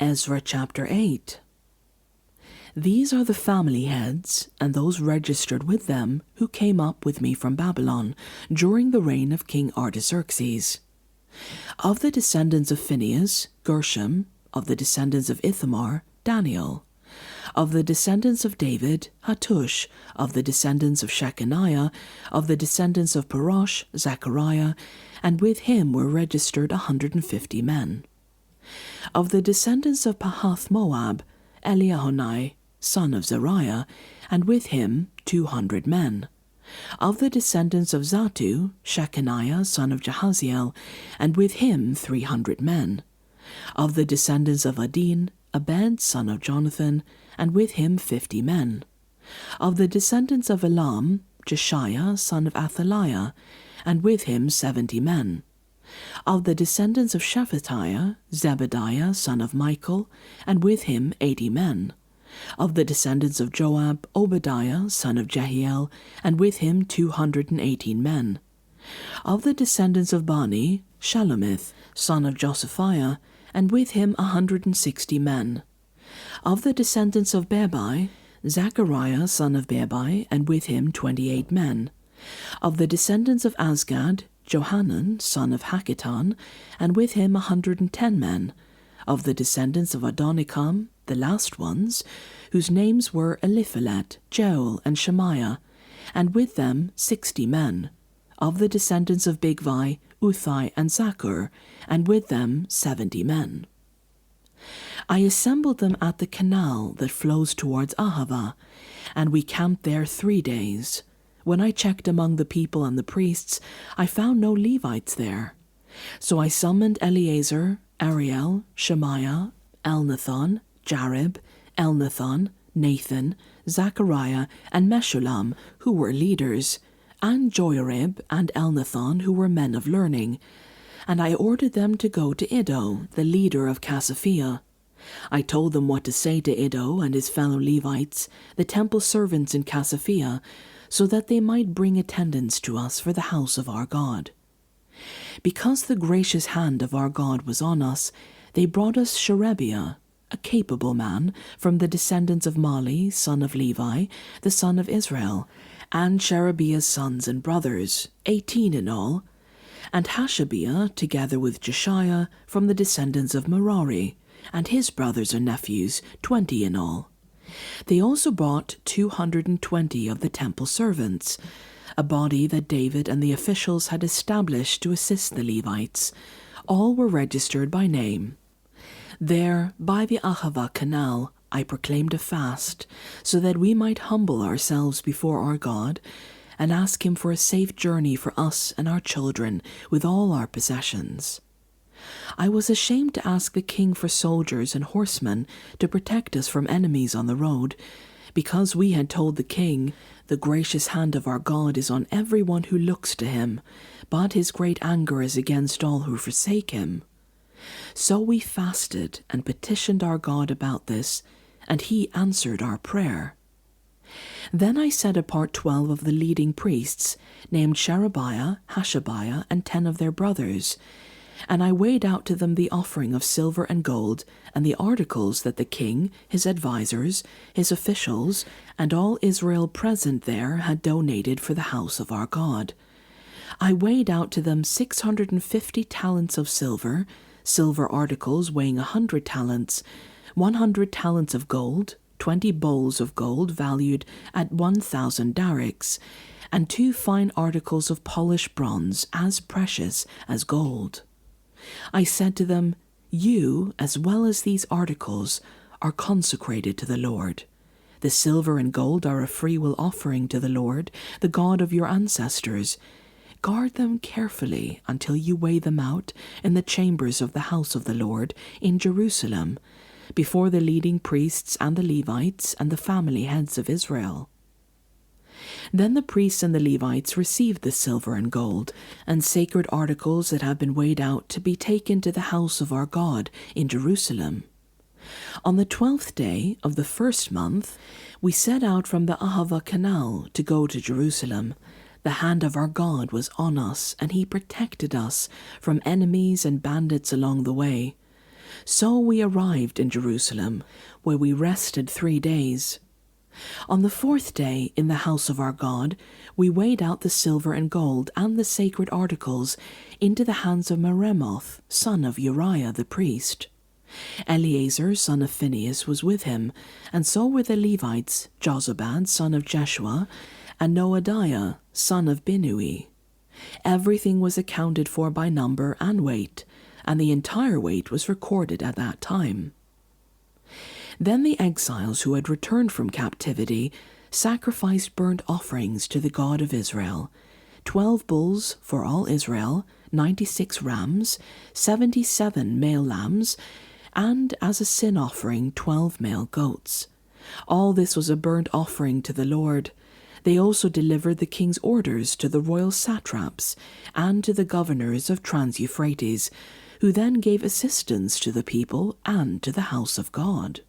Ezra chapter 8. These are the family heads and those registered with them who came up with me from Babylon during the reign of King Artaxerxes. Of the descendants of Phinehas, Gershom; of the descendants of Ithamar, Daniel; of the descendants of David, Hattush; of the descendants of Shechaniah; of the descendants of Parosh, Zechariah, and with him were registered 150 men. Of the descendants of Pahath Moab, Eliahonai, son of Zariah, and with him 200 men. Of the descendants of Zattu, Shechaniah, son of Jahaziel, and with him 300 men. Of the descendants of Adin, Abed, son of Jonathan, and with him 50 men. Of the descendants of Elam, Jeshiah, son of Athaliah, and with him 70 men. Of the descendants of Shephatiah, Zebediah, son of Michael, and with him 80 men. Of the descendants of Joab, Obadiah, son of Jehiel, and with him 218 men. Of the descendants of Bani, Shalomith, son of Josaphiah, and with him 160 men. Of the descendants of Bebai, Zechariah, son of Bebai, and with him 28 men. Of the descendants of Azgad, Johanan, son of Hakkitan, and with him 110 men. Of the descendants of Adonikam, the last ones, whose names were Eliphalet, Joel, and Shemaiah, and with them 60 men. Of the descendants of Bigvai, Uthai, and Zakur, and with them 70 men. I assembled them at the canal that flows towards Ahava, and we camped there 3 days. When I checked among the people and the priests, I found no Levites there. So I summoned Eleazar, Ariel, Shemaiah, Elnathan, Jarib, Elnathan, Nathan, Zechariah, and Meshullam, who were leaders, and Joiarib and Elnathan, who were men of learning, and I ordered them to go to Iddo, the leader of Casaphiah. I told them what to say to Iddo and his fellow Levites, the temple servants in Casaphiah, so that they might bring attendance to us for the house of our God. Because the gracious hand of our God was on us, they brought us Sherebiah, a capable man, from the descendants of Mali, son of Levi, the son of Israel, and Sherebiah's sons and brothers, 18 in all, and Hashabiah, together with Jeshiah, from the descendants of Merari, and his brothers and nephews, 20 in all. They also brought 220 of the temple servants, a body that David and the officials had established to assist the Levites. All were registered by name. There, by the Ahava canal, I proclaimed a fast, so that we might humble ourselves before our God, and ask him for a safe journey for us and our children with all our possessions. I was ashamed to ask the king for soldiers and horsemen to protect us from enemies on the road, because we had told the king, "The gracious hand of our God is on everyone who looks to him, but his great anger is against all who forsake him." So we fasted and petitioned our God about this, and he answered our prayer. Then I set apart 12 of the leading priests, named Sherebiah, Hashabiah, and 10 of their brothers, and I weighed out to them the offering of silver and gold, and the articles that the king, his advisers, his officials, and all Israel present there had donated for the house of our God. I weighed out to them 650 talents of silver, silver articles weighing 100 talents, 100 talents of gold, 20 bowls of gold valued at 1,000 darics, and 2 fine articles of polished bronze as precious as gold. I said to them, "You, as well as these articles, are consecrated to the Lord. The silver and gold are a freewill offering to the Lord, the God of your ancestors. Guard them carefully until you weigh them out in the chambers of the house of the Lord in Jerusalem, before the leading priests and the Levites and the family heads of Israel." Then the priests and the Levites received the silver and gold and sacred articles that have been weighed out to be taken to the house of our God in Jerusalem. On the 12th day of the first month, we set out from the Ahava canal to go to Jerusalem. The hand of our God was on us, and he protected us from enemies and bandits along the way. So we arrived in Jerusalem, where we rested 3 days. On the 4th day, in the house of our God, we weighed out the silver and gold and the sacred articles into the hands of Meremoth, son of Uriah the priest. Eleazar, son of Phinehas, was with him, and so were the Levites, Jozabad, son of Jeshua, and Noadiah, son of Binnui. Everything was accounted for by number and weight, and the entire weight was recorded at that time. Then the exiles who had returned from captivity sacrificed burnt offerings to the God of Israel, 12 bulls for all Israel, 96 rams, 77 male lambs, and as a sin offering 12 male goats. All this was a burnt offering to the Lord. They also delivered the king's orders to the royal satraps and to the governors of Trans-Euphrates, who then gave assistance to the people and to the house of God.